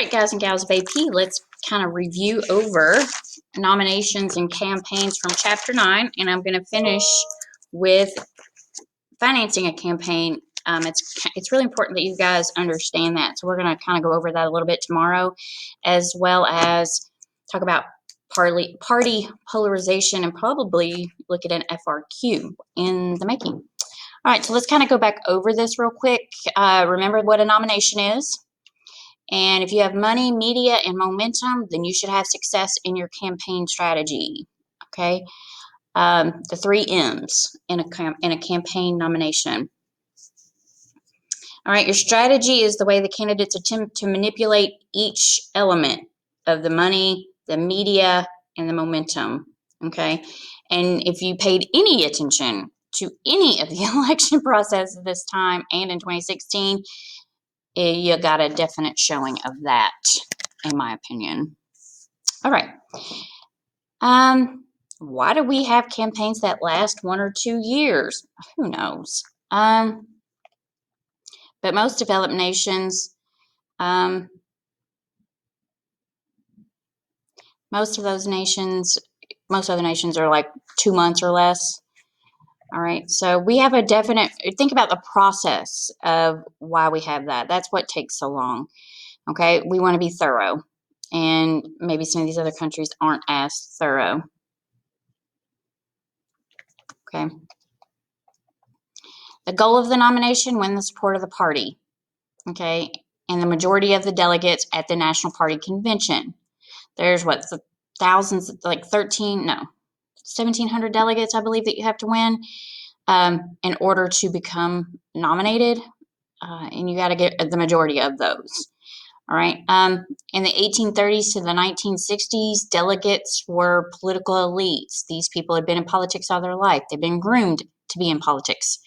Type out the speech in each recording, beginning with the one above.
right, guys and gals of AP, let's kind of review over nominations and campaigns from Chapter 9, and I'm going to finish with financing a campaign. It's really important that you guys understand that, so we're going to kind of go over that a little bit tomorrow, as well as talk about party polarization and probably look at an FRQ in the making. All right, so let's kind of go back over this real quick. Remember what a nomination is. And if you have money, media, and momentum, then you should have success in your campaign strategy. Okay, the 3 M's in a campaign nomination. All right, your strategy is the way the candidates attempt to manipulate each element of the money, the media, and the momentum. Okay, and if you paid any attention to any of the election process this time and in 2016, you got a definite showing of that, in my opinion. All right. Why do we have campaigns that last 1 or 2 years? Who knows? But most developed nations, most other nations are like 2 months or less. All right, so we have a definite, think about the process of why we have that. That's what takes so long. Okay, we want to be thorough, and maybe some of these other countries aren't as thorough. Okay. The goal of the nomination, win the support of the party. Okay, and the majority of the delegates at the National Party Convention. There's what, thousands, like 1,700 delegates, I believe, that you have to win in order to become nominated, and you got to get the majority of those. All right. In the 1830s to the 1960s, delegates were political elites. These people had been in politics all their life. They've been groomed to be in politics.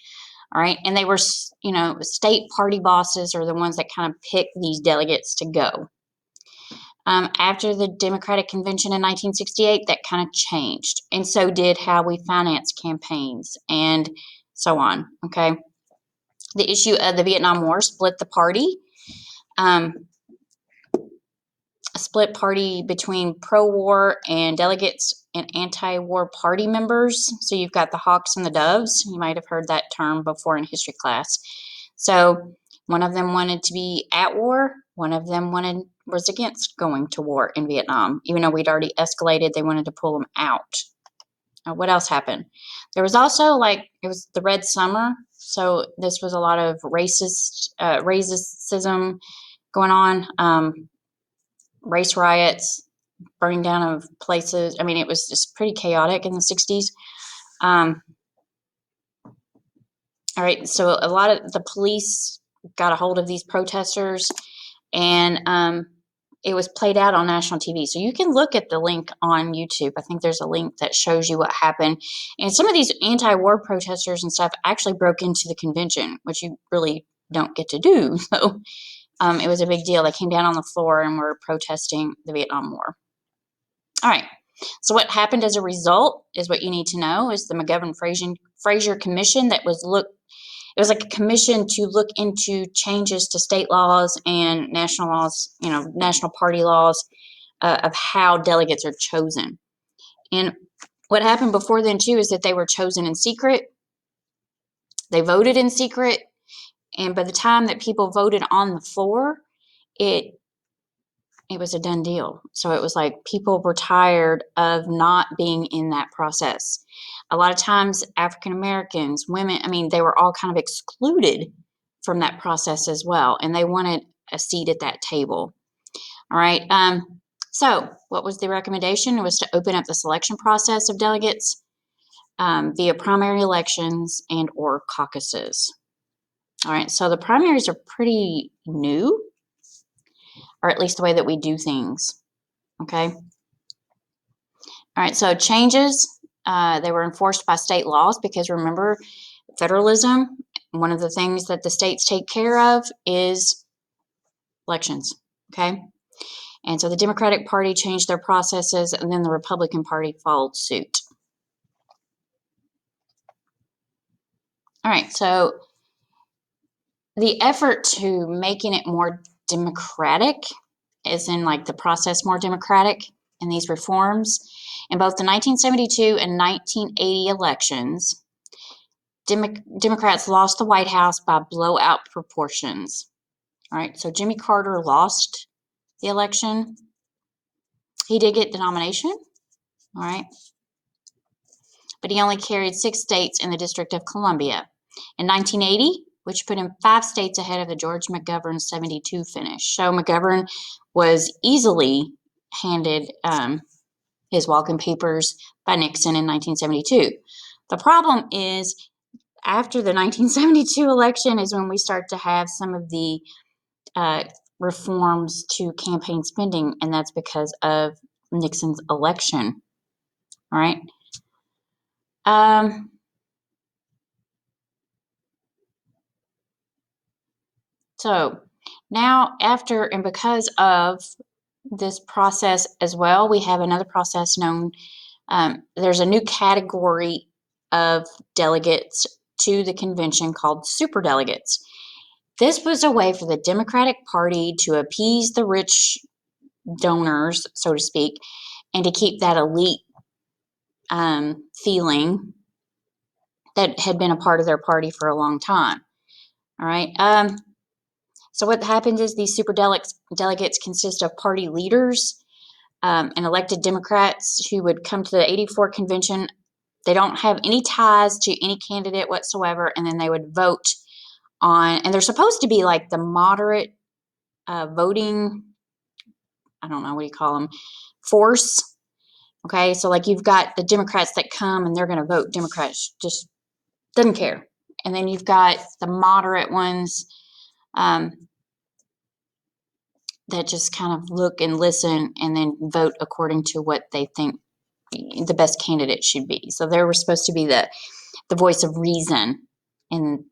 All right. And they were, state party bosses are the ones that kind of pick these delegates to go. After the Democratic Convention in 1968, that kind of changed. And so did how we finance campaigns and so on. Okay. The issue of the Vietnam War split the party. A split party between pro-war and delegates and anti-war party members. So you've got the hawks and the doves. You might have heard that term before in history class. So one of them wanted to be at war. One of them was against going to war in Vietnam. Even though we'd already escalated, they wanted to pull them out. What else happened? There was also, it was the Red Summer. So this was a lot of racism going on. Race riots, burning down of places. I mean, it was just pretty chaotic in the 60s. All right, so a lot of the police got a hold of these protesters, and it was played out on national TV. So you can look at the link on YouTube. I think there's a link that shows you what happened. And some of these anti-war protesters and stuff actually broke into the convention, which you really don't get to do. So it was a big deal. They came down on the floor and were protesting the Vietnam War. All right. So what happened as a result is what you need to know is the McGovern-Fraser Commission that was it was like a commission to look into changes to state laws and national laws, national party laws of how delegates are chosen. And what happened before then too is that they were chosen in secret. They voted in secret. And by the time that people voted on the floor, it was a done deal. So it was like people were tired of not being in that process. A lot of times African Americans, women, they were all kind of excluded from that process as well. And they wanted a seat at that table. All right. So what was the recommendation? It was to open up the selection process of delegates via primary elections and or caucuses. All right. So the primaries are pretty new, or at least the way that we do things. Okay. All right. So changes, they were enforced by state laws because remember, federalism, one of the things that the states take care of is elections. Okay. And so the Democratic Party changed their processes, and then the Republican Party followed suit. All right. So the effort to making it more democratic is in like the process more democratic in these reforms. In both the 1972 and 1980 elections, Democrats lost the White House by blowout proportions. All right, so Jimmy Carter lost the election. He did get the nomination, all right, but he only carried 6 states in the District of Columbia. In 1980, which put him 5 states ahead of the George McGovern 72 finish. So McGovern was easily handed his walking papers by Nixon in 1972. The problem is, after the 1972 election is when we start to have some of the reforms to campaign spending, and that's because of Nixon's election. All right. So now after and because of this process as well, we have another process known, there's a new category of delegates to the convention called superdelegates. This was a way for the Democratic Party to appease the rich donors, so to speak, and to keep that elite feeling that had been a part of their party for a long time. All right. So what happens is these superdelegates consist of party leaders and elected Democrats who would come to the 84 convention. They don't have any ties to any candidate whatsoever, and then they would vote on, and they're supposed to be like the moderate voting, I don't know, what do you call them, force. Okay, so like you've got the Democrats that come and they're going to vote Democrats, just doesn't care. And then you've got the moderate ones that just kind of look and listen and then vote according to what they think the best candidate should be. So they were supposed to be the voice of reason in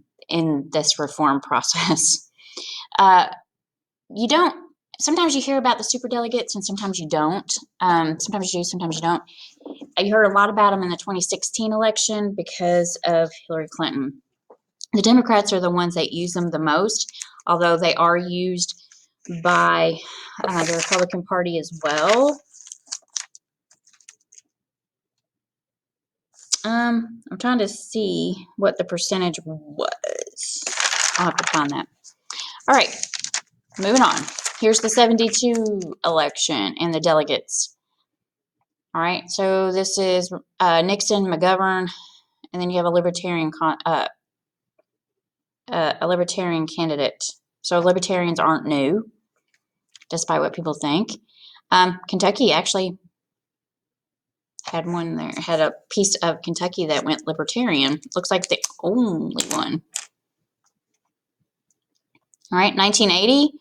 this reform process. You don't. Sometimes you hear about the superdelegates and sometimes you don't. Sometimes you do, sometimes you don't. I heard a lot about them in the 2016 election because of Hillary Clinton. The Democrats are the ones that use them the most, although they are used by the Republican Party as well. I'm trying to see what the percentage was. I'll have to find that. All right, moving on. Here's the 72 election and the delegates. All right, so this is Nixon, McGovern, and then you have a libertarian candidate. So libertarians aren't new, despite what people think. Kentucky actually had one there, had a piece of Kentucky that went libertarian. Looks like the only one. All right, 1980,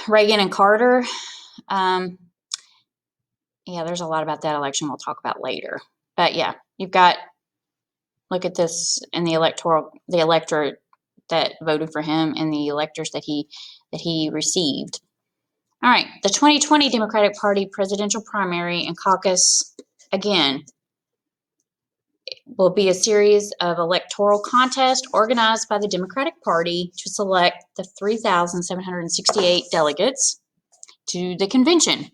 Reagan and Carter. Yeah, there's a lot about that election we'll talk about later. But yeah, you've got, look at this in the electorate that voted for him and the electors that he received. All right, the 2020 Democratic Party presidential primary and caucus, again, will be a series of electoral contests organized by the Democratic Party to select the 3,768 delegates to the convention.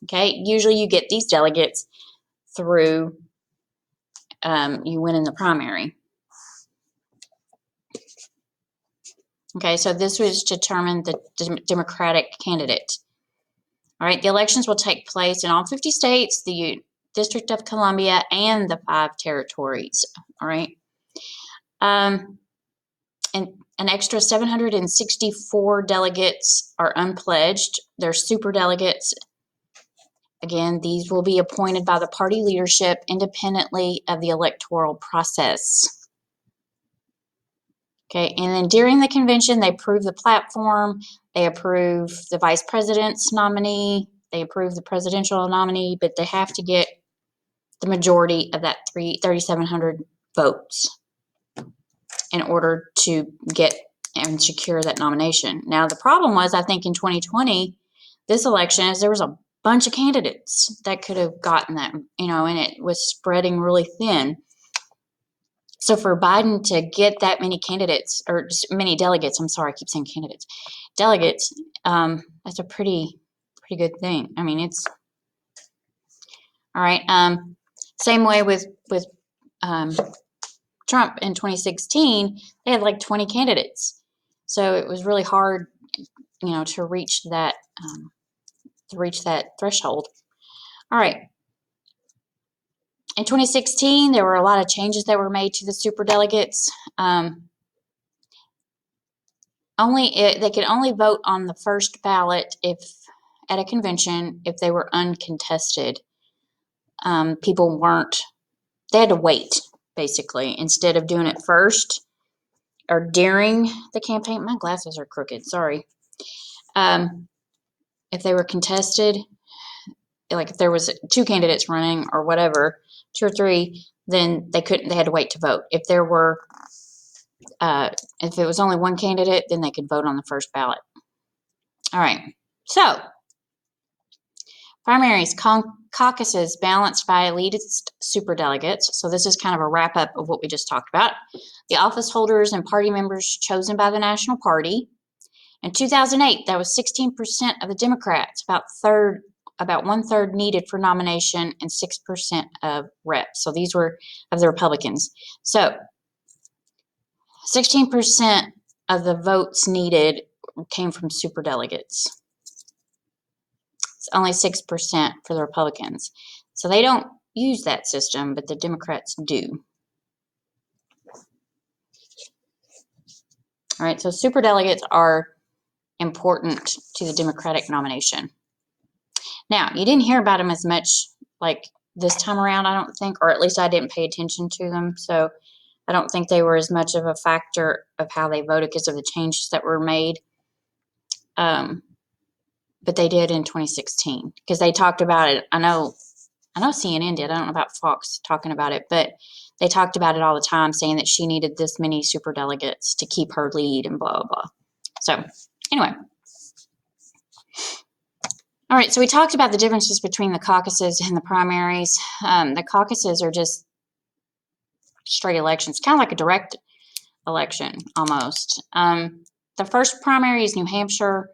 Okay, usually you get these delegates through you win in the primary. Okay, so this was to determine the Democratic candidate. All right, the elections will take place in all 50 states, the District of Columbia, and the 5 territories. All right. And an extra 764 delegates are unpledged. They're super delegates. Again, these will be appointed by the party leadership independently of the electoral process. Okay, and then during the convention, they approve the platform, they approve the vice president's nominee, they approve the presidential nominee, but they have to get the majority of that 3,700 votes in order to get and secure that nomination. Now, the problem was, I think in 2020, this election, is there was a bunch of candidates that could have gotten that, and it was spreading really thin. So for Biden to get that many candidates, or many delegates, I'm sorry, I keep saying candidates, delegates, I That's a pretty good thing. I mean, it's all right. Same way with um, Trump in 2016. They had like 20 candidates, so it was really hard, to reach that threshold. All right. In 2016, there were a lot of changes that were made to the superdelegates. They could only vote on the first ballot if at a convention if they were uncontested. People weren't. They had to wait basically instead of doing it first or during the campaign. My glasses are crooked. Sorry. If they were contested, like if there was 2 candidates running or whatever, 2 or 3, then they had to wait to vote. If there were if it was only 1 candidate, then they could vote on the first ballot. All right. So primaries, caucuses balanced by elitist superdelegates. So this is kind of a wrap up of what we just talked about. The office holders and party members chosen by the national party. In 2008, that was 16% of the Democrats, about 1/3 needed for nomination, and 6% of reps. So these were of the Republicans. So 16% of the votes needed came from superdelegates. It's only 6% for the Republicans. So they don't use that system, but the Democrats do. All right, so superdelegates are important to the Democratic nomination. Now, you didn't hear about them as much like this time around, I don't think, or at least I didn't pay attention to them. So I don't think they were as much of a factor of how they voted because of the changes that were made. But they did in 2016 because they talked about it. I know CNN did. I don't know about Fox talking about it, but they talked about it all the time, saying that she needed this many superdelegates to keep her lead and blah, blah, blah. So anyway. All right, so we talked about the differences between the caucuses and the primaries. The caucuses are just straight elections, kind of like a direct election almost. The first primary is New Hampshire.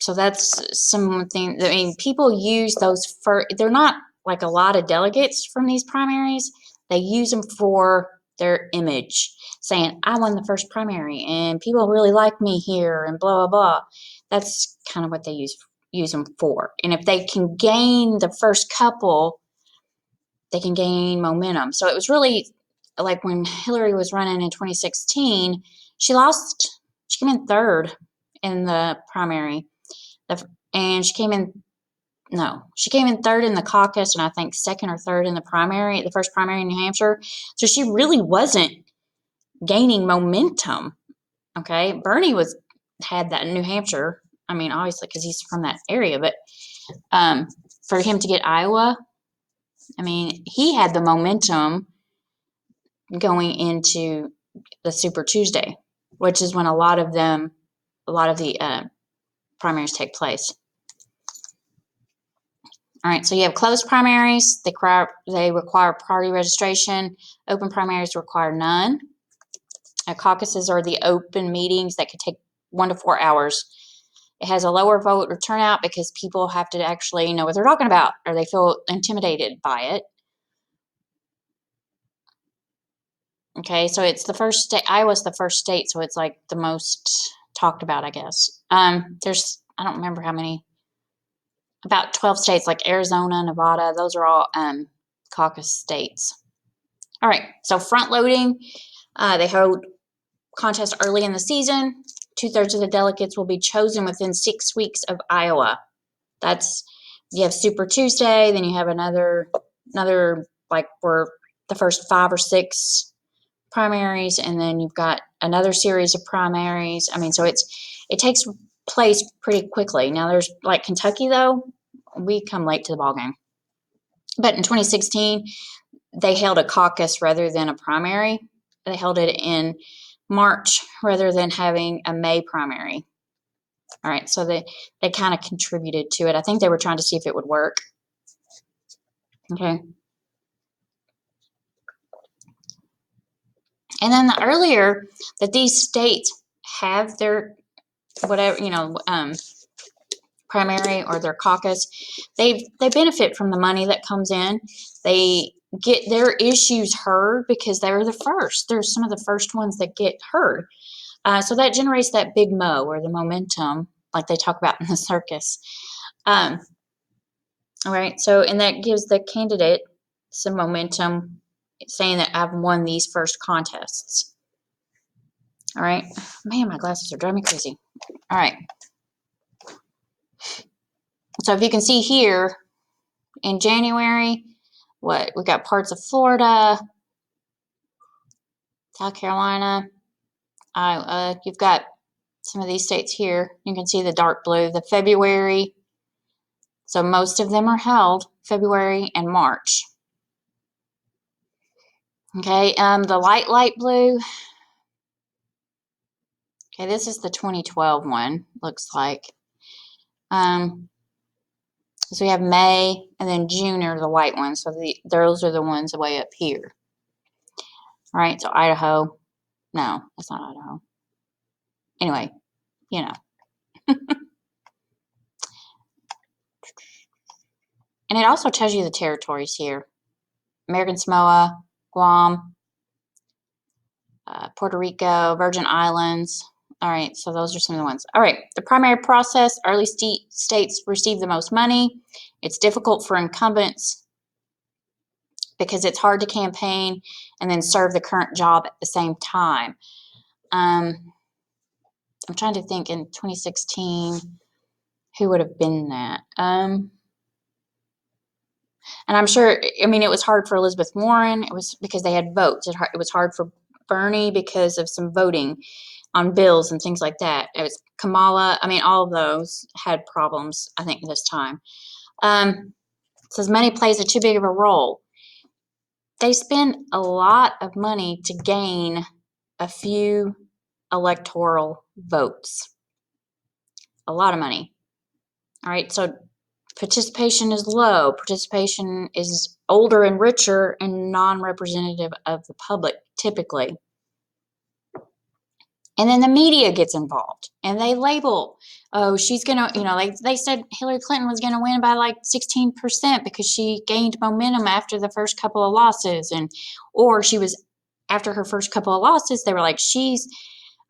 So that's something, I mean, people use those they're not like a lot of delegates from these primaries. They use them for their image, saying, I won the first primary and people really like me here and blah, blah, blah. That's kind of what they use them for. And if they can gain the first couple, they can gain momentum. So it was really like when Hillary was running in 2016, she came in 3rd in the primary. And she came in 3rd in the caucus, and I think 2nd or 3rd in the primary, the first primary in New Hampshire. So she really wasn't gaining momentum. Okay, Bernie had that in New Hampshire. I mean, obviously because he's from that area, but for him to get Iowa, I mean, he had the momentum going into the Super Tuesday, which is when a lot of the primaries take place. All right, so you have closed primaries. They require party registration. Open primaries require none. Caucuses are the open meetings that could take 1 to 4 hours. It has a lower vote or turnout because people have to actually know what they're talking about, or they feel intimidated by it. Okay, so it's the first state. Iowa's the first state, so it's like the most talked about, I guess. I don't remember how many. About 12 states like Arizona, Nevada. Those are all caucus states. All right, so front loading. They hold contests early in the season. 2/3 of the delegates will be chosen within 6 weeks of Iowa. You have Super Tuesday, then you have another like for the first 5 or 6 primaries, and then you've got another series of primaries. I mean, so it takes place pretty quickly. Now there's like Kentucky though, we come late to the ballgame. But in 2016, they held a caucus rather than a primary. They held it in March rather than having a May primary. All right, so they kind of contributed to it. I think they were trying to see if it would work. Okay. And then the earlier that these states have their whatever, primary or their caucus, they benefit from the money that comes in. They get their issues heard because they're the first. They're some of the first ones that get heard. So that generates that big mo or the momentum, like they talk about in the circus. All right. So, and that gives the candidate some momentum, saying that I've won these first contests. All right. Man, my glasses are driving me crazy. All right. So if you can see here in January, we got parts of Florida, South Carolina. You've got some of these states here. You can see the dark blue, the February. So most of them are held February and March. Okay, the light blue. Okay, this is the 2012 one, looks like. So we have May and then June are the white ones. So those are the ones way up here. All right, so Idaho. No, that's not Idaho. Anyway, you know. And it also tells you the territories here. American Samoa, Guam, Puerto Rico, Virgin Islands. All right, so those are some of the ones. All right, the primary process, early states receive the most money. It's difficult for incumbents because it's hard to campaign and then serve the current job at the same time. I'm trying to think in 2016, who would have been that? And I'm sure, I mean, it was hard for Elizabeth Warren. It was because they had votes. It was hard for Bernie because of some voting on bills and things like that. It was Kamala. I mean, all of those had problems, I think, this time. It says money plays too big of a role. They spend a lot of money to gain a few electoral votes. A lot of money. All right, so participation is low. Participation is older and richer and non-representative of the public, typically. And then the media gets involved and they label, oh, she's going to, like they said Hillary Clinton was going to win by like 16% because she gained momentum after the first couple of losses. Or she was, after her first couple of losses, they were like, she's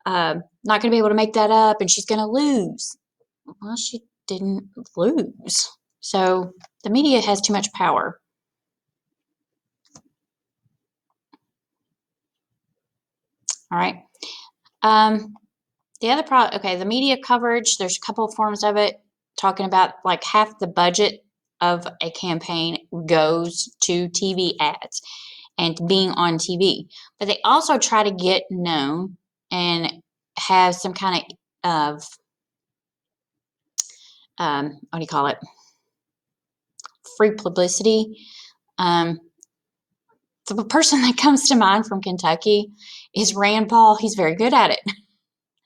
not going to be able to make that up and she's going to lose. Well, she didn't lose. So the media has too much power. All right. The other the media coverage, there's a couple of forms of it talking about like half the budget of a campaign goes to TV ads and being on TV. But they also try to get known and have some kind of what do you call it? Free publicity. The person that comes to mind from Kentucky is Rand Paul. He's very good at it.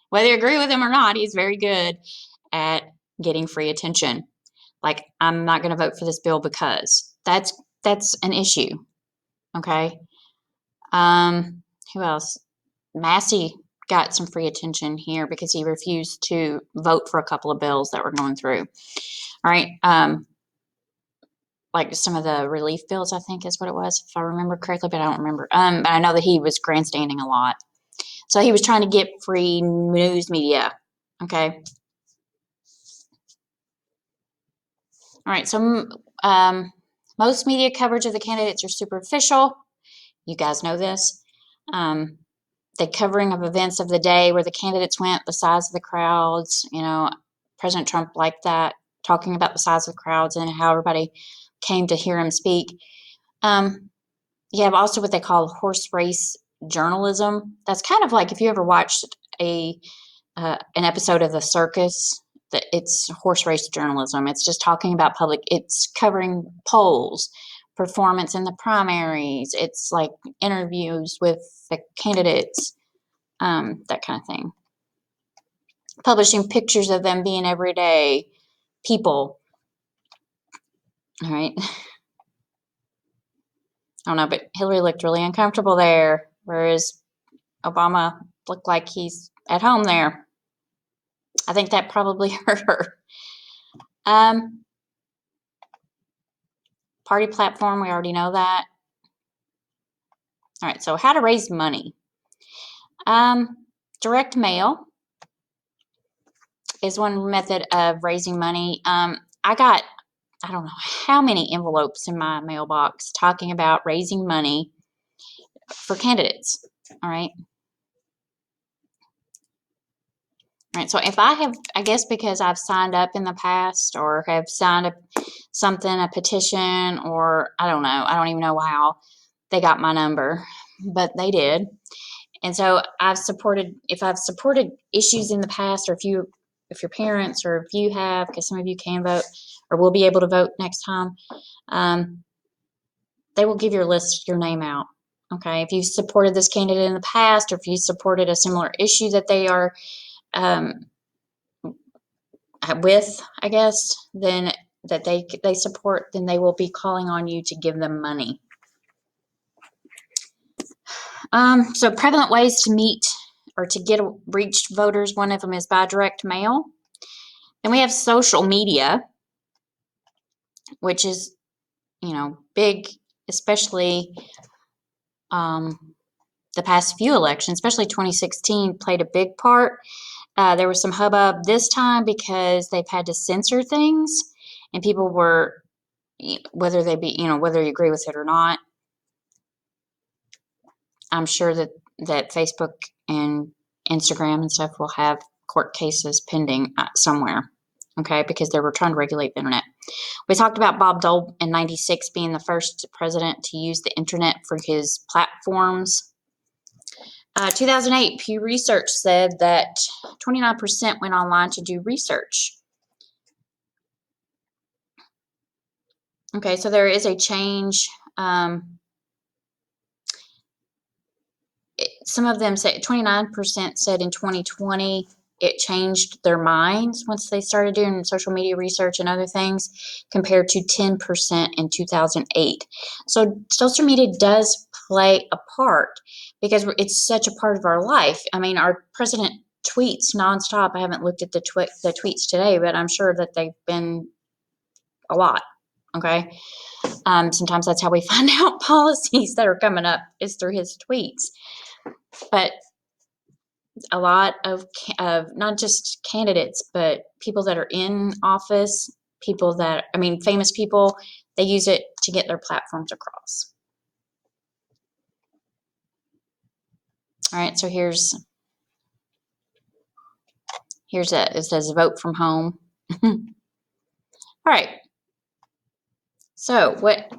Whether you agree with him or not, he's very good at getting free attention. Like, I'm not going to vote for this bill because that's an issue. Okay. Who else? Massey got some free attention here because he refused to vote for a couple of bills that were going through. All right. Like some of the relief bills, I think is what it was, if I remember correctly, but I don't remember. But I know that he was grandstanding a lot. So he was trying to get free news media. Okay. All right. So most media coverage of the candidates are superficial. You guys know this. The covering of events of the day where the candidates went, the size of the crowds, President Trump liked that, talking about the size of the crowds and how everybody came to hear him speak. You have also what they call horse race journalism. That's kind of like if you ever watched an episode of The Circus, that it's horse race journalism. It's just talking about it's covering polls, performance in the primaries. It's like interviews with the candidates, that kind of thing. Publishing pictures of them being everyday people. All right. I don't know, but Hillary looked really uncomfortable there, whereas Obama looked like he's at home there. I think that probably hurt her. Um, Party platform, we already know that. All right, so how to raise money. Direct mail is one method of raising money. I got, I don't know how many envelopes in my mailbox talking about raising money for candidates. All right. All right. So if I have, I guess because I've signed up in the past or have signed up something, a petition, or I don't know, I don't even know how they got my number, but they did. And so if I've supported issues in the past, or if your parents, or if you have, because some of you can vote or will be able to vote next time, they will give your name out. Okay. If you've supported this candidate in the past, or if you supported a similar issue that they are with, I guess, then that they support, then they will be calling on you to give them money. So prevalent ways to meet or to get reached voters, one of them is by direct mail. Then we have social media, which is, big, especially the past few elections, especially 2016 played a big part. There was some hubbub this time because they've had to censor things, and people were, whether you agree with it or not, I'm sure that Facebook and Instagram and stuff will have court cases pending somewhere, okay, because they were trying to regulate the internet. We talked about Bob Dole in '96 being the first president to use the internet for his platforms. 2008, Pew Research said that 29% went online to do research. Okay, so there is a change. Some of them say 29% said in 2020 it changed their minds once they started doing social media research and other things, compared to 10% in 2008. So social media does play a part because it's such a part of our life. I mean, our president tweets nonstop. I haven't looked at the tweets today, but I'm sure that they've been a lot. Okay. Sometimes that's how we find out policies that are coming up, is through his tweets. But a lot of not just candidates, but people that are in office, famous people, they use it to get their platforms across. All right, so here's it says vote from home. All right. So what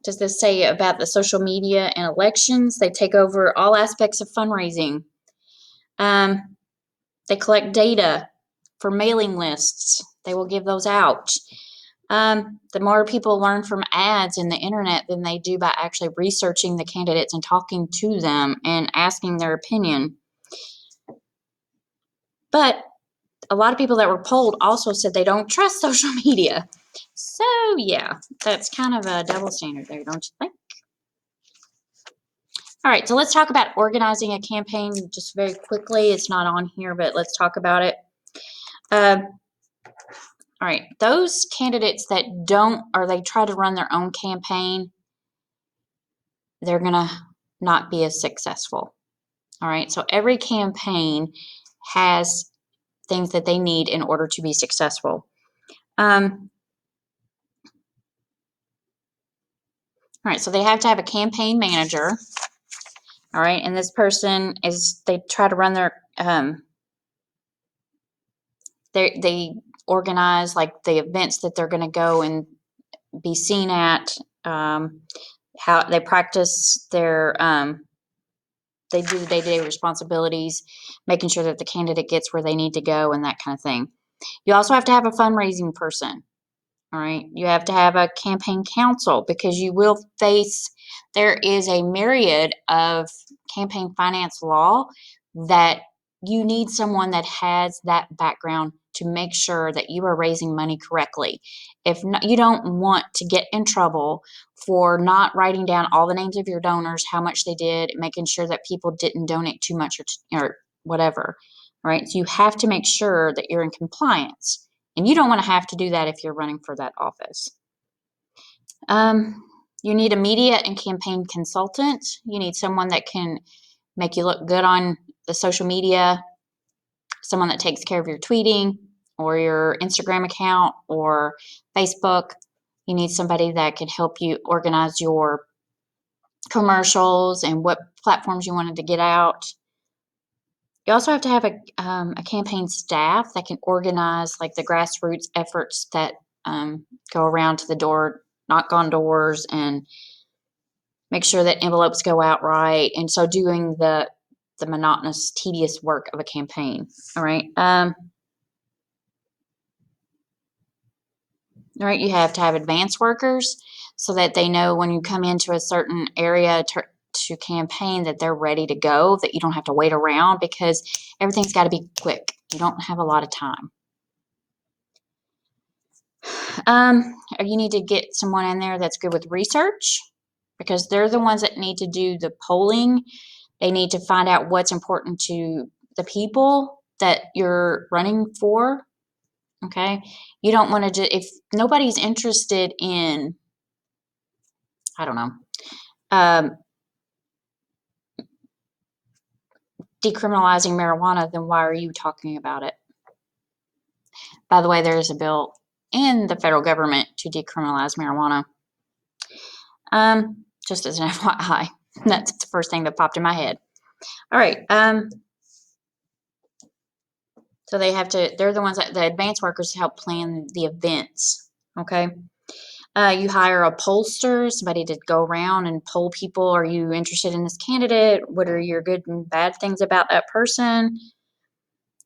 does this say about the social media and elections? They take over all aspects of fundraising. They collect data for mailing lists. They will give those out. The more people learn from ads in the internet than they do by actually researching the candidates and talking to them and asking their opinion. But a lot of people that were polled also said they don't trust social media. So yeah, that's kind of a double standard there, don't you think? All right, so let's talk about organizing a campaign just very quickly. It's not on here, but let's talk about it. All right, those candidates that don't, or they try to run their own campaign, they're going to not be as successful. All right, so every campaign has things that they need in order to be successful. All right, so they have to have a campaign manager. All right, and this person they try to run their, they organize like the events that they're going to go and be seen at, how they practice their, they do the day-to-day responsibilities, making sure that the candidate gets where they need to go and that kind of thing. You also have to have a fundraising person. All right. You have to have a campaign counsel, because you will face, there is a myriad of campaign finance law that you need someone that has that background to make sure that you are raising money correctly. If not, you don't want to get in trouble for not writing down all the names of your donors, how much they did, making sure that people didn't donate too much or whatever. right? So you have to make sure that you're in compliance. And you don't want to have to do that if you're running for that office. You need a media and campaign consultant. You need someone that can make you look good on the social media, someone that takes care of your tweeting or your Instagram account or Facebook. You need somebody that can help you organize your commercials and what platforms you wanted to get out. You also have to have a campaign staff that can organize like the grassroots efforts that go around to the door, knock on doors, and make sure that envelopes go out right. And so doing the monotonous, tedious work of a campaign. All right. All right. You have to have advance workers so that they know when you come into a certain area to campaign that they're ready to go, that you don't have to wait around because everything's got to be quick. You don't have a lot of time. You need to get someone in there that's good with research because they're the ones that need to do the polling. They need to find out what's important to the people that you're running for. Okay. You don't want to if nobody's interested in, I don't know, decriminalizing marijuana, then why are you talking about it? By the way, there is a bill in the federal government to decriminalize marijuana. Just as an FYI, that's the first thing that popped in my head. All right. So they're the ones the advance workers help plan the events. Okay. You hire a pollster, somebody to go around and poll people. Are you interested in this candidate? What are your good and bad things about that person?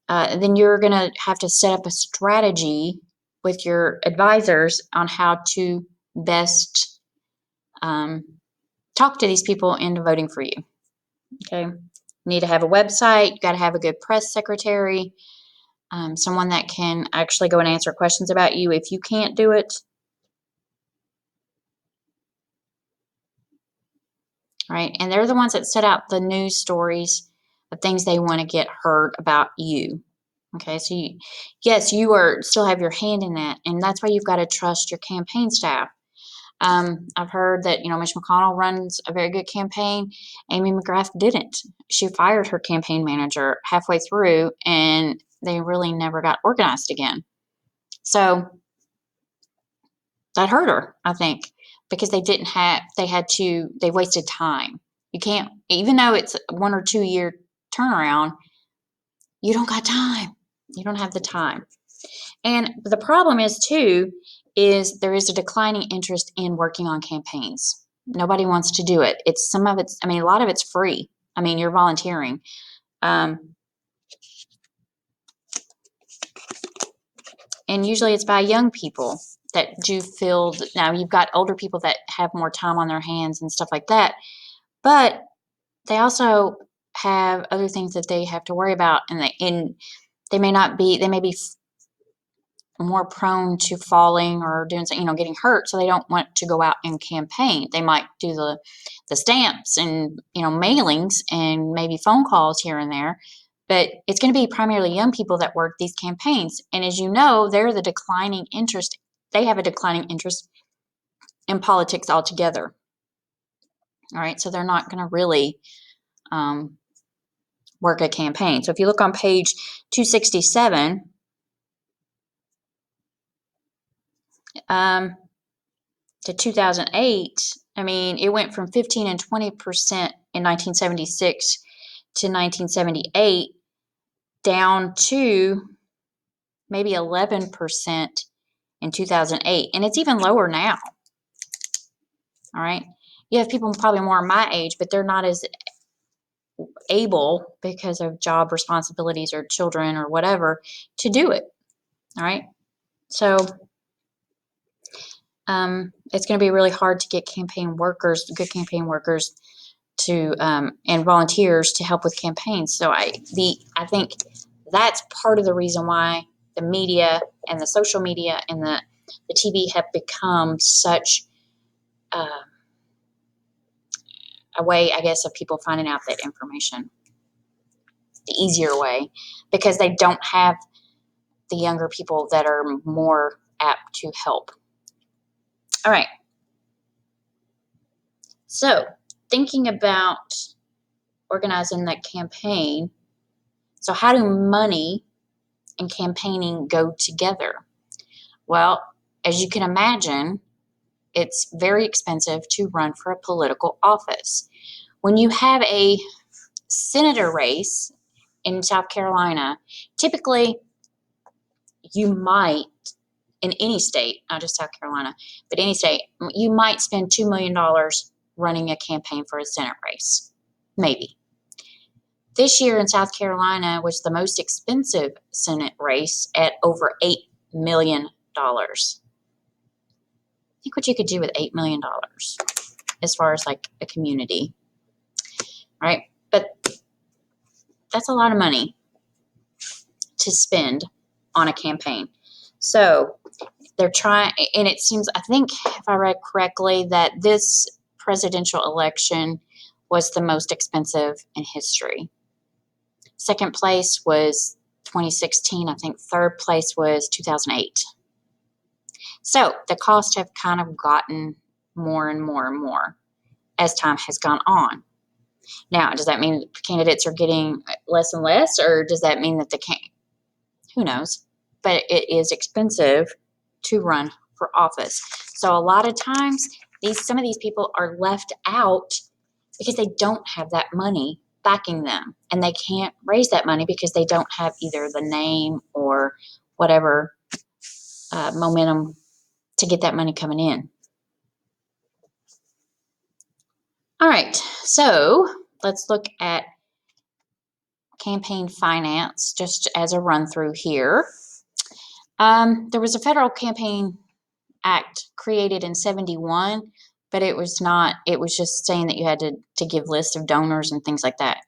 And then you're going to have to set up a strategy with your advisors on how to best talk to these people into voting for you. Okay. You need to have a website. You got to have a good press secretary, someone that can actually go and answer questions about you if you can't do it. Right? And they're the ones that set out the news stories of things they want to get heard about you. Okay, so yes, you still have your hand in that, and that's why you've got to trust your campaign staff. I've heard that Mitch McConnell runs a very good campaign. Amy McGrath didn't. She fired her campaign manager halfway through, and they really never got organized again. So that hurt her, I think, because they wasted time. You can't, even though it's a 1 or 2 year turnaround, you don't got time. You don't have the time. And the problem is too, is there is a declining interest in working on campaigns. Nobody wants to do it. A lot of it's free. You're volunteering. And usually it's by young people that do feel that. Now you've got older people that have more time on their hands and stuff like that, but they also have other things that they have to worry about, and they may be more prone to falling or doing something, getting hurt, so they don't want to go out and campaign. They might do the stamps and mailings and maybe phone calls here and there, but it's going to be primarily young people that work these campaigns. And as you know, they have a declining interest in politics altogether. All right, so they're not going to really work a campaign. So if you look on page 267, to 2008, it went from 15 and 20% in 1976 to 1978 down to maybe 11% in 2008. And it's even lower now. All right. You have people probably more my age, but they're not as able because of job responsibilities or children or whatever to do it. All right. So it's going to be really hard to get good campaign workers to and volunteers to help with campaigns. So I think that's part of the reason why the media and the social media and the TV have become such a way, I guess, of people finding out that information. the easier way, because they don't have the younger people that are more apt to help. All right. So, thinking about organizing that campaign. So, how do money and campaigning go together? Well, as you can imagine, it's very expensive to run for a political office. When you have a senator race in South Carolina, typically you might, in any state, not just South Carolina, but any state, you might spend $2 million running a campaign for a Senate race. Maybe. This year in South Carolina was the most expensive Senate race at over $8 million. Think what you could do with $8 million as far as like a community, right? But that's a lot of money to spend on a campaign. So they're trying, and it seems, I think if I read correctly, that this presidential election was the most expensive in history. Second place was 2016. I think third place was 2008. So the costs have kind of gotten more and more and more as time has gone on. Now, does that mean candidates are getting less and less, or does that mean that they can't? Who knows? But it is expensive to run for office. So a lot of times, some of these people are left out because they don't have that money backing them, and they can't raise that money because they don't have either the name or whatever momentum to get that money coming in. All right, so let's look at campaign finance just as a run through here. There was a federal campaign act created in 71, but it was just saying that you had to give lists of donors and things like that.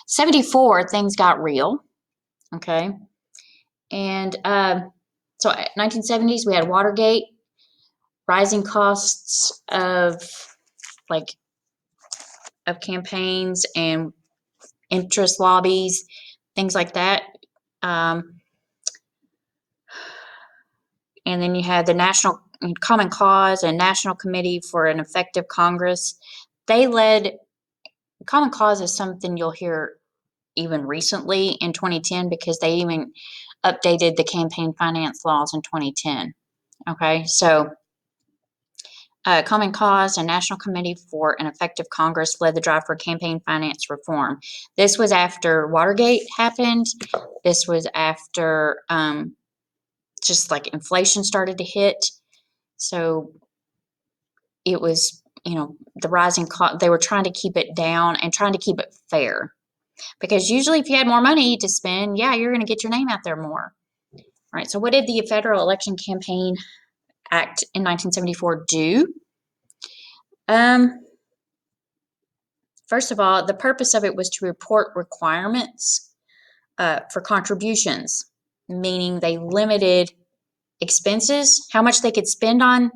74, things got real. Okay. And so 1970s, we had Watergate, rising costs of campaigns and interest lobbies, things like that. And then you had the National Common Cause and National Committee for an Effective Congress. They led, Common Cause is something you'll hear even recently in 2010, because they even updated the campaign finance laws in 2010. Okay, so Common Cause and National Committee for an Effective Congress led the drive for campaign finance reform. This was after Watergate happened. This was after just like inflation started to hit. So it was, the rising cost, they were trying to keep it down and trying to keep it fair. Because usually if you had more money to spend, yeah, you're going to get your name out there more. All right, so what did the Federal Election Campaign Act in 1974 do? First of all, the purpose of it was to report requirements for contributions, meaning they limited expenses, how much they could spend on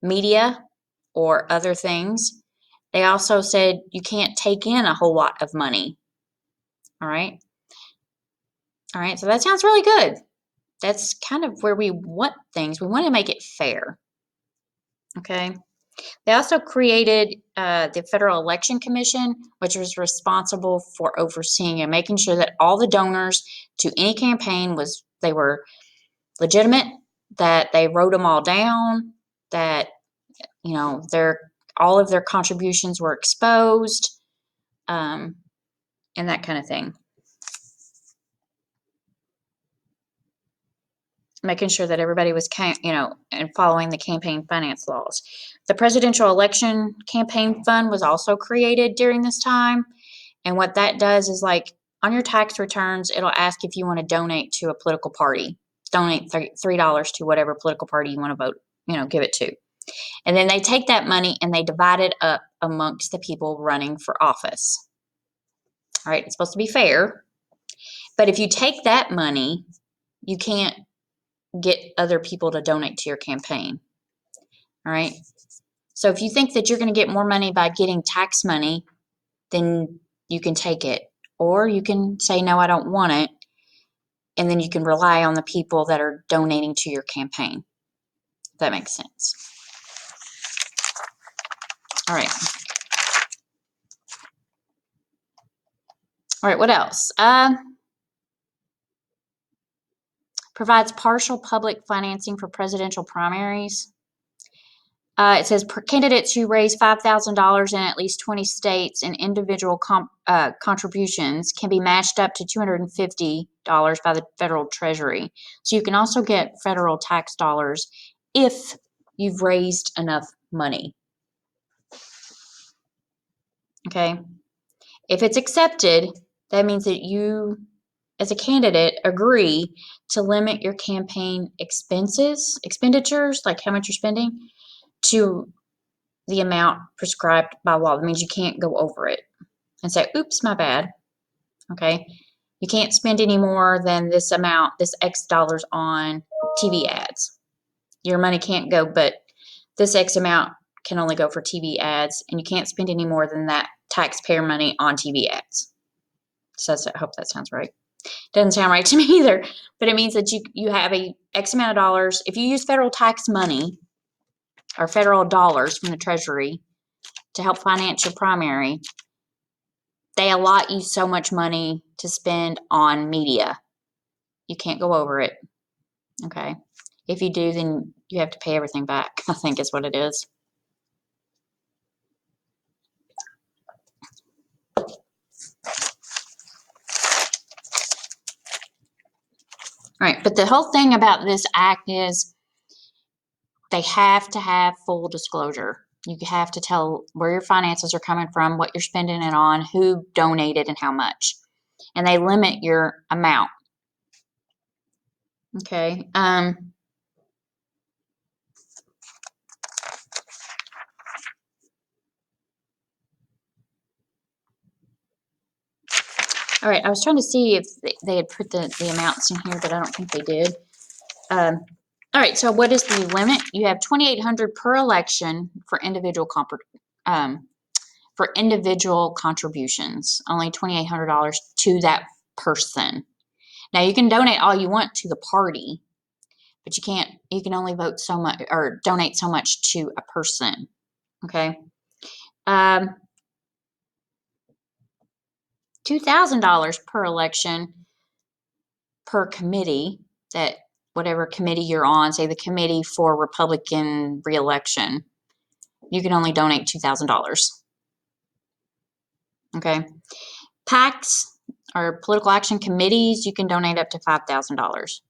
media or other things. They also said you can't take in a whole lot of money. All right. All right. So that sounds really good. That's kind of where we want things. We want to make it fair. Okay. They also created the Federal Election Commission, which was responsible for overseeing and making sure that all the donors to any campaign they were legitimate, that they wrote them all down, that all of their contributions were exposed, and that kind of thing. Making sure that everybody was, and following the campaign finance laws. The Presidential Election Campaign Fund was also created during this time. And what that does is, like, on your tax returns, it'll ask if you want to donate to a political party. Donate $3 to whatever political party you want to vote, give it to. And then they take that money and they divide it up amongst the people running for office. All right, it's supposed to be fair. But if you take that money, you can't get other people to donate to your campaign. All right. So if you think that you're going to get more money by getting tax money, then you can take it. or you can say, no, I don't want it. And then you can rely on the people that are donating to your campaign. If that makes sense. All right. All right, what else? Provides partial public financing for presidential primaries. It says candidates who raise $5,000 in at least 20 states and individual contributions can be matched up to $250 by the federal treasury. So you can also get federal tax dollars if you've raised enough money. Okay. If it's accepted, that means that you, as a candidate, agree to limit your campaign expenditures, like how much you're spending, to the amount prescribed by law. That means you can't go over it and say, oops, my bad. Okay. You can't spend any more than this amount, this X dollars on TV ads. Your money can't go, but this X amount can only go for TV ads, and you can't spend any more than that taxpayer money on TV ads. So I hope that sounds right. Doesn't sound right to me either, but it means that you have a X amount of dollars. If you use federal tax money or federal dollars from the Treasury to help finance your primary, they allot you so much money to spend on media. You can't go over it. Okay. If you do, then you have to pay everything back, I think is what it is. All right. But the whole thing about this act is they have to have full disclosure. You have to tell where your finances are coming from, what you're spending it on, who donated, and how much. And they limit your amount. Okay. All right. I was trying to see if they had put the amounts in here, but I don't think they did. All right. So what is the limit? You have $2,800 per election for individual contributions. Only $2,800 to that person. Now you can donate all you want to the party, but you can only vote so much or donate so much to a person. Okay. $2,000 per election per committee, that whatever committee you're on, say the committee for Republican reelection, you can only donate $2,000. Okay. PACs or political action committees, you can donate up to $5,000.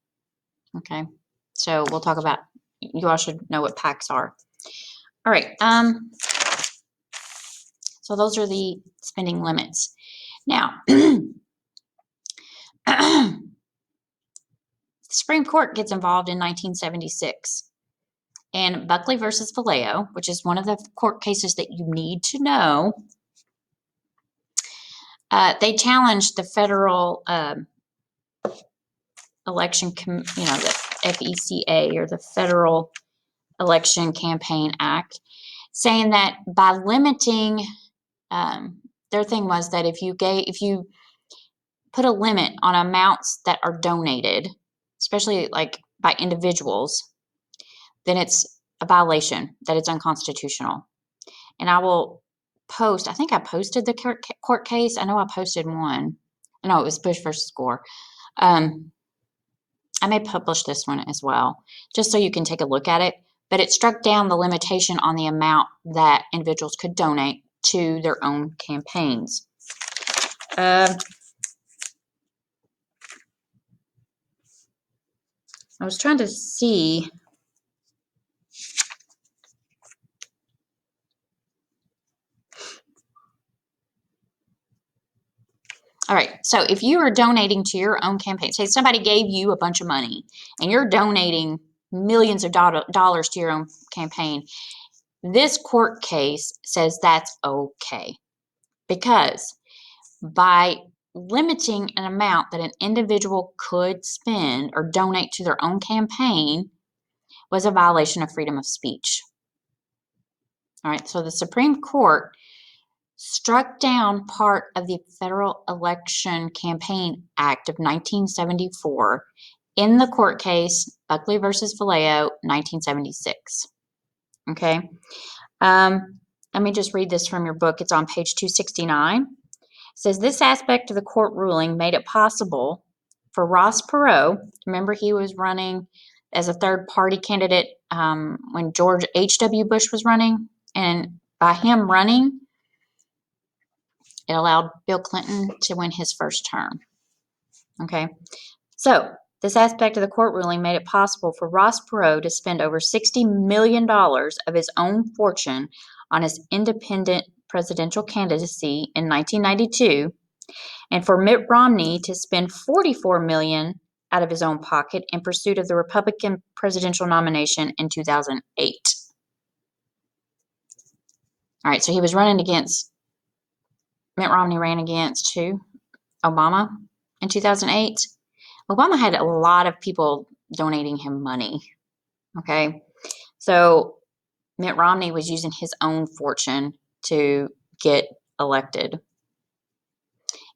Okay. So we'll talk about, you all should know what PACs are. All right. So those are the spending limits. Now, the Supreme Court gets involved in 1976. And Buckley versus Valeo, which is one of the court cases that you need to know, they challenged the federal election, the FECA, or the Federal Election Campaign Act, saying that by limiting, their thing was that if you put a limit on amounts that are donated, especially like by individuals, then it's a violation, that it's unconstitutional. And I will post, I think I posted the court case. I know I posted one. No, it was Bush versus Gore. I may publish this one as well, just so you can take a look at it. But it struck down the limitation on the amount that individuals could donate to their own campaigns. I was trying to see. All right, so if you are donating to your own campaign, say somebody gave you a bunch of money and you're donating millions of dollars to your own campaign, this court case says that's okay, because by limiting an amount that an individual could spend or donate to their own campaign was a violation of freedom of speech. All right, so the Supreme Court struck down part of the Federal Election Campaign Act of 1974 in the court case Buckley versus Valeo, 1976. Okay. Let me just read this from your book. It's on page 269. It says, this aspect of the court ruling made it possible for Ross Perot, remember he was running as a third party candidate when George H.W. Bush was running, and by him running, it allowed Bill Clinton to win his first term. Okay, so this aspect of the court ruling made it possible for Ross Perot to spend over $60 million of his own fortune on his independent presidential candidacy in 1992, and for Mitt Romney to spend $44 million out of his own pocket in pursuit of the Republican presidential nomination in 2008. All right, so he was running against, Mitt Romney ran against who? Obama in 2008. Obama had a lot of people donating him money. Okay, so Mitt Romney was using his own fortune to get elected.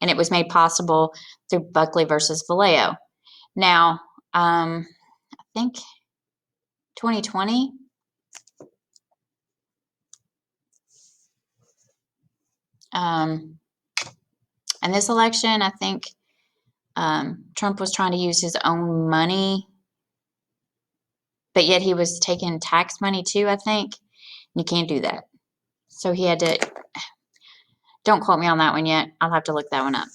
And it was made possible through Buckley versus Valeo. Now, I think 2020, in this election, I think Trump was trying to use his own money, but yet he was taking tax money too, I think. You can't do that. So he had to, don't quote me on that one yet. I'll have to look that one up.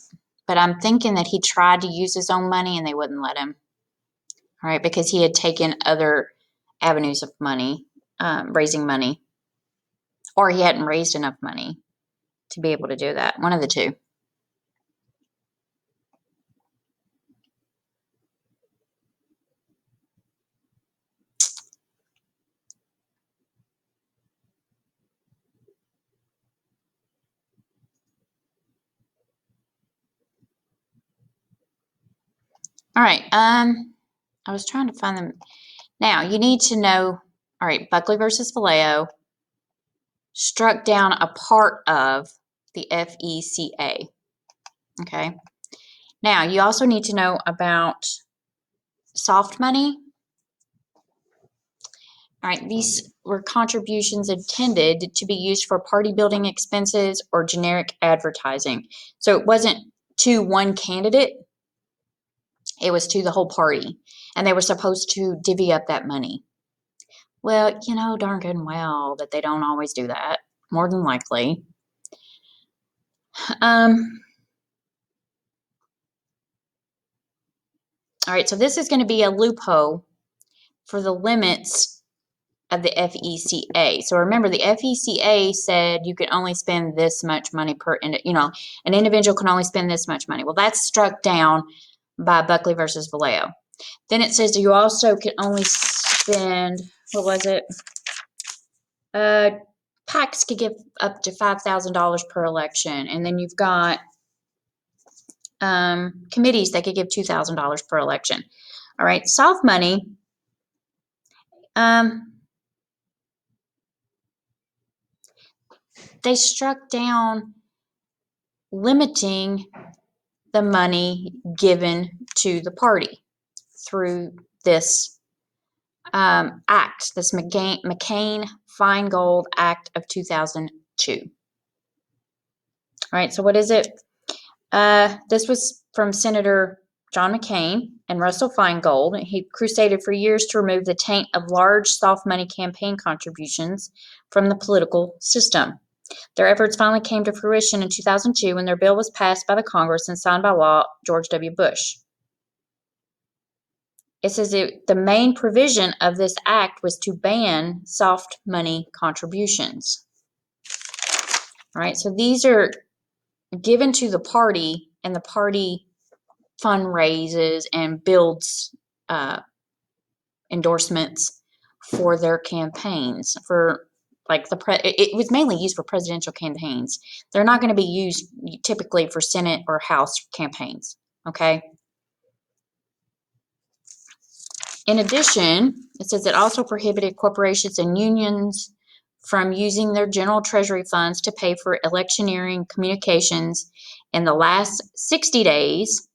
But I'm thinking that he tried to use his own money and they wouldn't let him. All right, because he had taken other avenues of money, raising money, or he hadn't raised enough money to be able to do that. One of the two. All right, I was trying to find them. Now, you need to know, all right, Buckley versus Valeo struck down a part of the FECA. Okay. Now, you also need to know about soft money. All right, these were contributions intended to be used for party building expenses or generic advertising. So it wasn't to one candidate, it was to the whole party. And they were supposed to divvy up that money. Well, you know darn good and well that they don't always do that, more than likely. All right, so this is going to be a loophole for the limits of the FECA. So remember, the FECA said you could only spend this much money per, an individual can only spend this much money. Well, that's struck down by Buckley versus Valeo. Then it says you also can only spend, what was it? PACs could give up to $5,000 per election. And then you've got committees that could give $2,000 per election. All right, soft money. They struck down limiting the money given to the party through this act, this McCain-Feingold Act of 2002. All right, so what is it? This was from Senator John McCain and Russell Feingold. He crusaded for years to remove the taint of large soft money campaign contributions from the political system. Their efforts finally came to fruition in 2002 when their bill was passed by the Congress and signed by law George W. Bush. It says the main provision of this act was to ban soft money contributions. All right, so these are given to the party, and the party fundraises and builds endorsements for their campaigns. For like it was mainly used for presidential campaigns. They're not going to be used typically for Senate or House campaigns. Okay. In addition, it says it also prohibited corporations and unions from using their general treasury funds to pay for electioneering communications in the last 60 days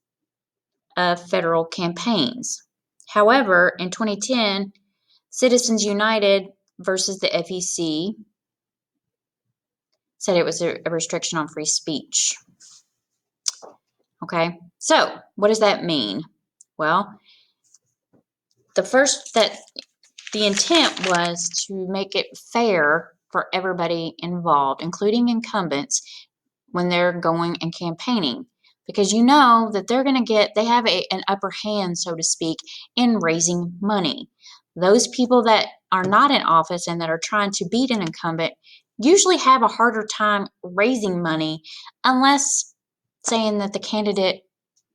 of federal campaigns. However, in 2010, Citizens United versus the FEC said it was a restriction on free speech. Okay, so what does that mean? Well, the intent was to make it fair for everybody involved, including incumbents, when they're going and campaigning, because you know that they have an upper hand, so to speak, in raising money. Those people that are not in office and that are trying to beat an incumbent usually have a harder time raising money, unless saying that the candidate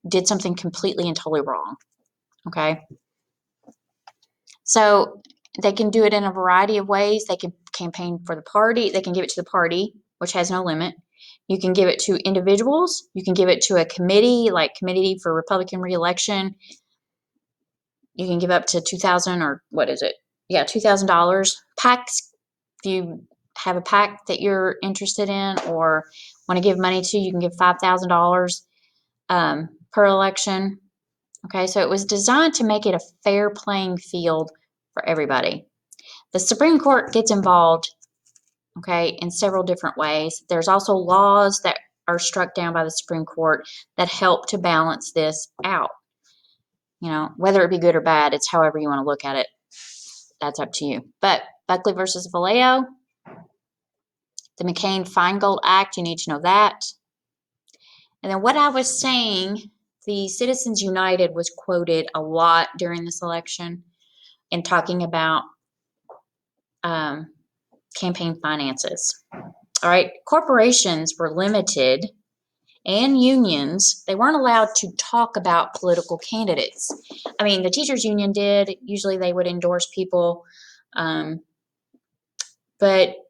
did something completely and totally wrong. Okay, so they can do it in a variety of ways. They can campaign for the party. They can give it to the party, which has no limit. You can give it to individuals. You can give it to a committee, like Committee for Republican Reelection. You can give up to $2,000 or what is it? Yeah, $2,000. PACs, if you have a PAC that you're interested in or want to give money to, you can give $5,000 per election. Okay, so it was designed to make it a fair playing field for everybody. The Supreme Court gets involved, okay, in several different ways. There's also laws that are struck down by the Supreme Court that help to balance this out. You know, whether it be good or bad, it's however you want to look at it. That's up to you. But Buckley versus Valeo, the McCain-Feingold Act, you need to know that. And then what I was saying, the Citizens United was quoted a lot during this election in talking about campaign finances. All right, corporations were limited, and unions, they weren't allowed to talk about political candidates. I mean, the teachers union did. Usually they would endorse people. But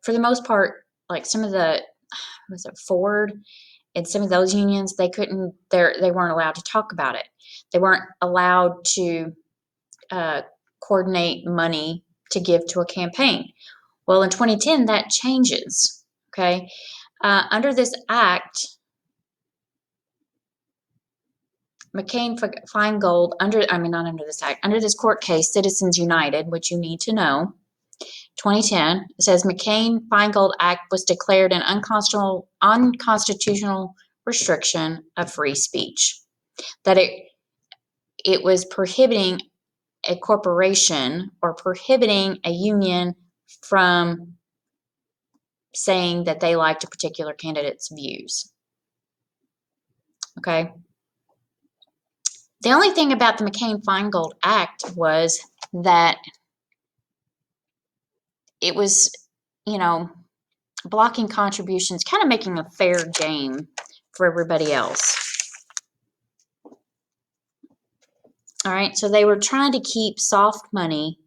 for the most part, like some of the, was it Ford and some of those unions, they weren't allowed to talk about it. They weren't allowed to coordinate money to give to a campaign. Well, in 2010, that changes, okay? Under this act, McCain-Feingold, not under this act, under this court case, Citizens United, which you need to know, 2010, it says McCain-Feingold Act was declared an unconstitutional restriction of free speech. That it was prohibiting a corporation or prohibiting a union from saying that they liked a particular candidate's views. Okay. The only thing about the McCain-Feingold Act was that it was, blocking contributions, kind of making a fair game for everybody else. All right, so they were trying to keep soft money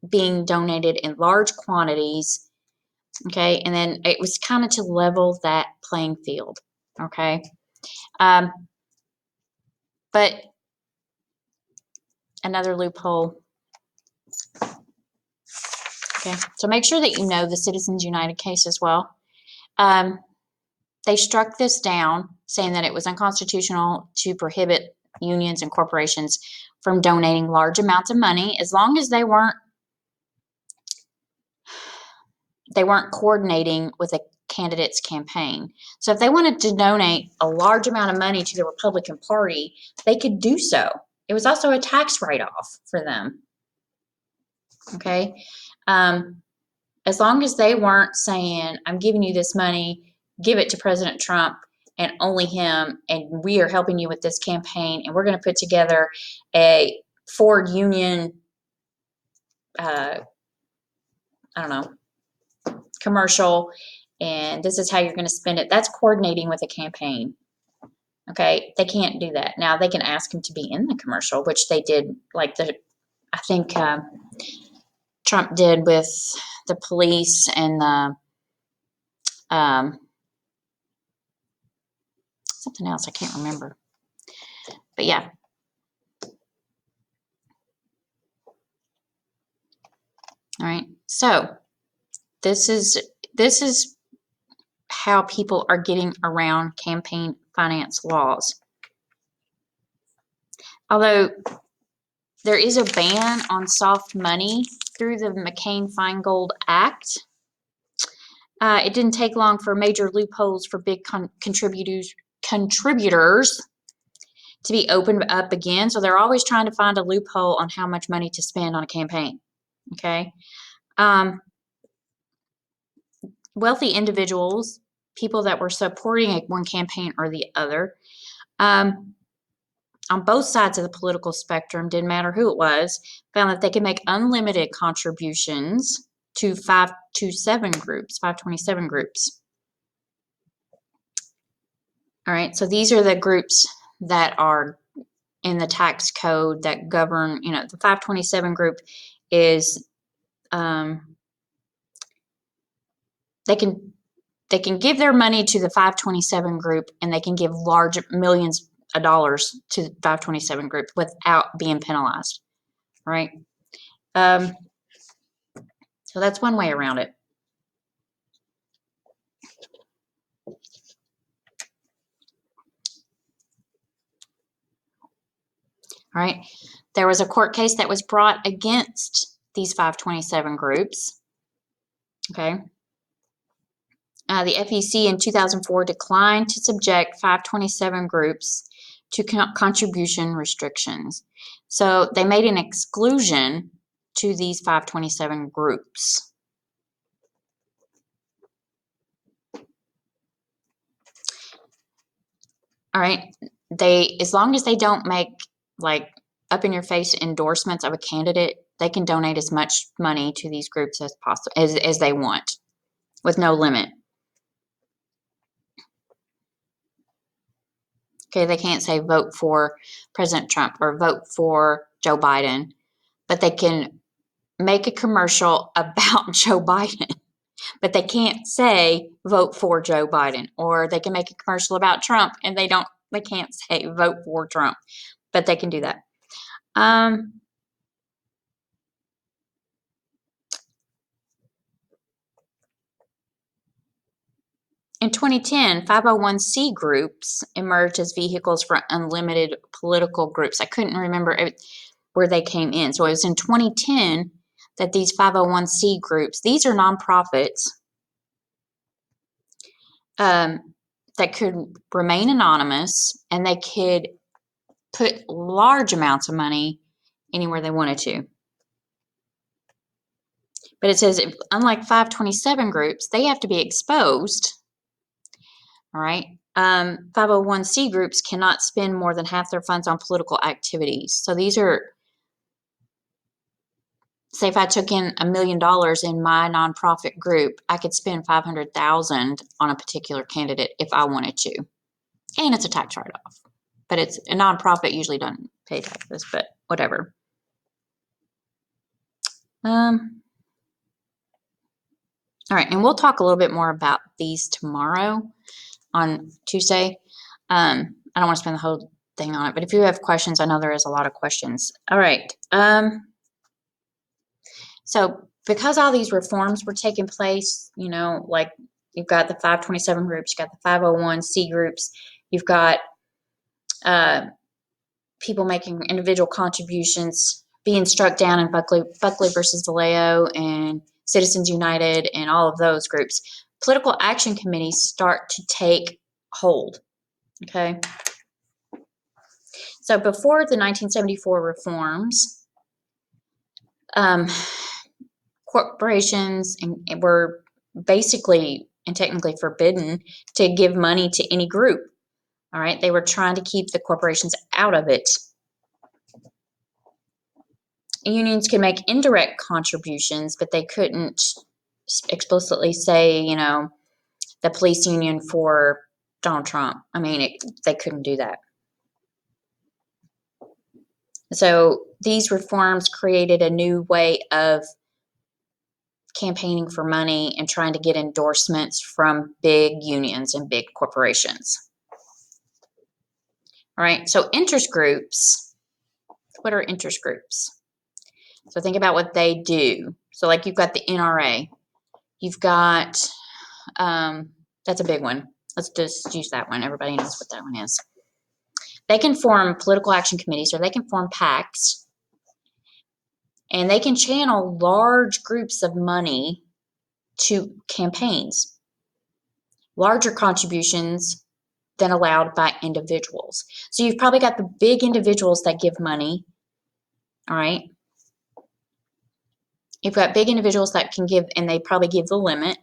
being donated in large quantities, okay, and then it was kind of to level that playing field, okay. But another loophole. Okay, so make sure that you know the Citizens United case as well. They struck this down, saying that it was unconstitutional to prohibit unions and corporations from donating large amounts of money as long as they weren't coordinating with a candidate's campaign. So if they wanted to donate a large amount of money to the Republican Party, they could do so. It was also a tax write-off for them. Okay. As long as they weren't saying, I'm giving you this money, give it to President Trump and only him, and we are helping you with this campaign, and we're going to put together a Ford Union, commercial, and this is how you're going to spend it. That's coordinating with a campaign. Okay, they can't do that. Now they can ask him to be in the commercial, which they did, I think Trump did with the police and the something else I can't remember. But yeah. All right. So this is how people are getting around campaign finance laws. Although there is a ban on soft money through the McCain-Feingold Act, it didn't take long for major loopholes for big contributors to be opened up again. So they're always trying to find a loophole on how much money to spend on a campaign. Okay. Wealthy individuals, people that were supporting one campaign or the other, on both sides of the political spectrum, didn't matter who it was, found that they could make unlimited contributions to 527 groups. All right, so these are the groups that are in the tax code that govern, the 527 group is, they can give their money to the 527 group, and they can give large millions of dollars to the 527 group without being penalized, right? So that's one way around it. All right, there was a court case that was brought against these 527 groups. Okay. The FEC in 2004 declined to subject 527 groups to contribution restrictions. So they made an exclusion to these 527 groups. All right, as long as they don't make like up in your face endorsements of a candidate, they can donate as much money to these groups as possible, as they want, with no limit. Okay, they can't say vote for President Trump or vote for Joe Biden, but they can make a commercial about Joe Biden, but they can't say vote for Joe Biden. Or they can make a commercial about Trump and they can't say vote for Trump, but they can do that. In 2010, 501c groups emerged as vehicles for unlimited political groups. I couldn't remember where they came in. So it was in 2010 that these 501c groups, these are nonprofits that could remain anonymous, and they could put large amounts of money anywhere they wanted to. But it says, unlike 527 groups, they have to be exposed. All right. 501c groups cannot spend more than half their funds on political activities. So these are, say if I took in $1 million in my nonprofit group, I could spend $500,000 on a particular candidate if I wanted to. And it's a tax write-off. But it's a nonprofit, usually doesn't pay taxes, but whatever. All right, and we'll talk a little bit more about these tomorrow on Tuesday. I don't want to spend the whole thing on it, but if you have questions, I know there is a lot of questions. All right. So because all these reforms were taking place, like you've got the 527 groups, you've got the 501c groups, you've got people making individual contributions being struck down in Buckley versus Vallejo and Citizens United and all of those groups. Political action committees start to take hold. Okay. So before the 1974 reforms, corporations were basically and technically forbidden to give money to any group. All right. They were trying to keep the corporations out of it. Unions can make indirect contributions, but they couldn't explicitly say, the police union for Donald Trump. I mean, they couldn't do that. So these reforms created a new way of campaigning for money and trying to get endorsements from big unions and big corporations. All right, so interest groups. What are interest groups? So think about what they do. So like you've got the NRA. You've got, that's a big one. Let's just use that one. Everybody knows what that one is. They can form political action committees, or they can form PACs, and they can channel large groups of money to campaigns, larger contributions than allowed by individuals. So you've probably got the big individuals that give money, all right? You've got big individuals that can give, and they probably give the limit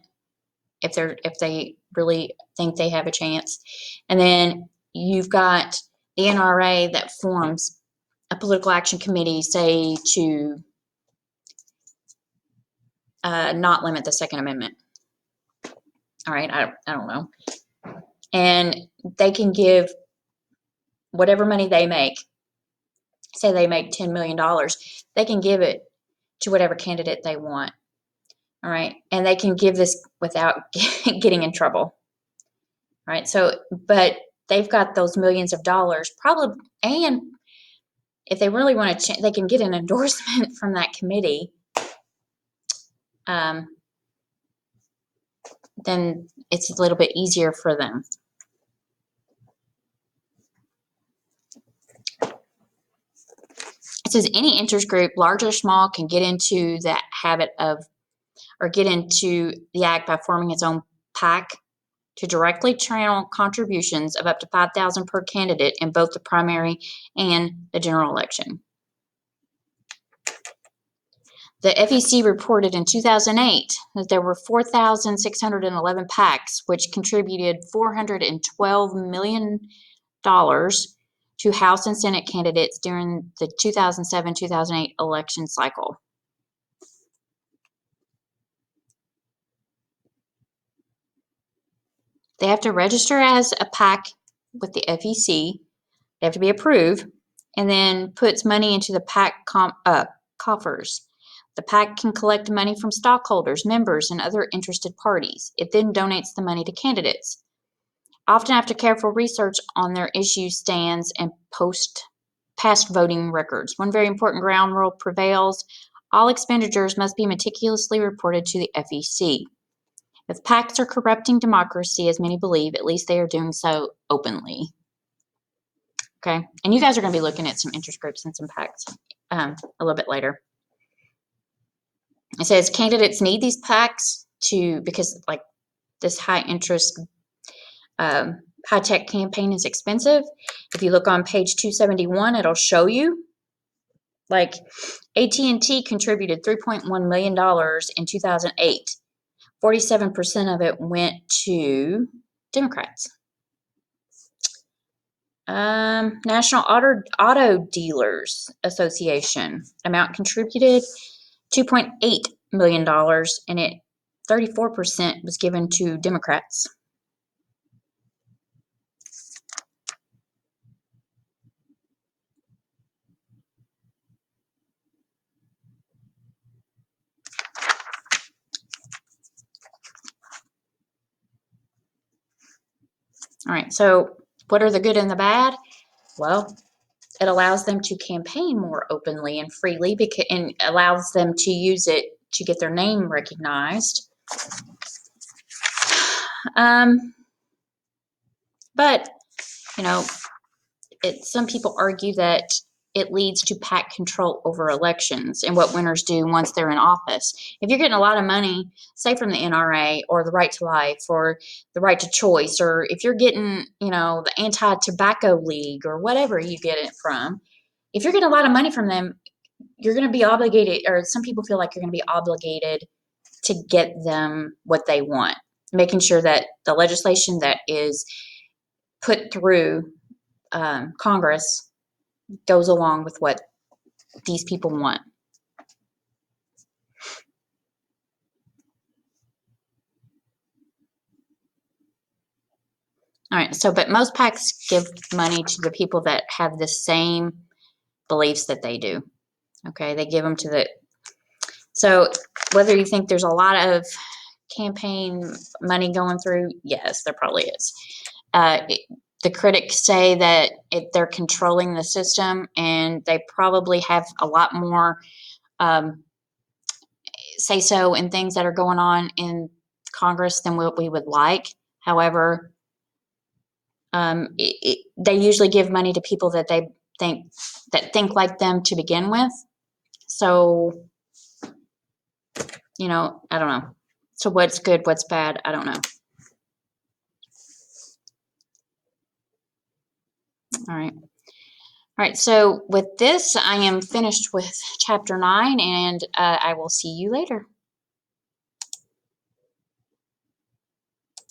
if they really think they have a chance. And then you've got the NRA that forms a political action committee, say, to not limit the Second Amendment. All right, I don't know. And they can give whatever money they make. Say they make $10 million, they can give it to whatever candidate they want. All right, and they can give this without getting in trouble. All right, so, but they've got those millions of dollars, probably, and if they really want to, they can get an endorsement from that committee. Then it's a little bit easier for them. It says any interest group, large or small, can get into the habit of, or get into the act by forming its own PAC to directly channel contributions of up to $5,000 per candidate in both the primary and the general election. The FEC reported in 2008 that there were 4,611 PACs, which contributed $412 million to House and Senate candidates during the 2007-2008 election cycle. They have to register as a PAC with the FEC. They have to be approved, and then puts money into the PAC coffers. The PAC can collect money from stockholders, members, and other interested parties. It then donates the money to candidates, often after careful research on their issue stands and past voting records. One very important ground rule prevails. All expenditures must be meticulously reported to the FEC. If PACs are corrupting democracy, as many believe, at least they are doing so openly. Okay, and you guys are going to be looking at some interest groups and some PACs a little bit later. It says candidates need these PACs because like this high interest, high tech campaign is expensive. If you look on page 271, it'll show you. Like AT&T contributed $3.1 million in 2008. 47% of it went to Democrats. National Auto Dealers Association amount contributed $2.8 million, and 34% was given to Democrats. All right, so what are the good and the bad? Well, it allows them to campaign more openly and freely, and allows them to use it to get their name recognized. But, some people argue that it leads to PAC control over elections and what winners do once they're in office. If you're getting a lot of money, say from the NRA or the Right to Life or the Right to Choice, or if you're getting, the Anti-Tobacco League or whatever you get it from, if you're getting a lot of money from them, you're going to be obligated, or some people feel like you're going to be obligated to get them what they want, making sure that the legislation that is put through Congress goes along with what these people want. All right, but most PACs give money to the people that have the same beliefs that they do. Okay, they give them to so whether you think there's a lot of campaign money going through, yes, there probably is. The critics say that they're controlling the system, and they probably have a lot more say so in things that are going on in Congress than what we would like. However, they usually give money to people that they think like them to begin with. So, you know, I don't know. So what's good, what's bad? I don't know. All right. All right. So with this, I am finished with chapter 9, and I will see you later.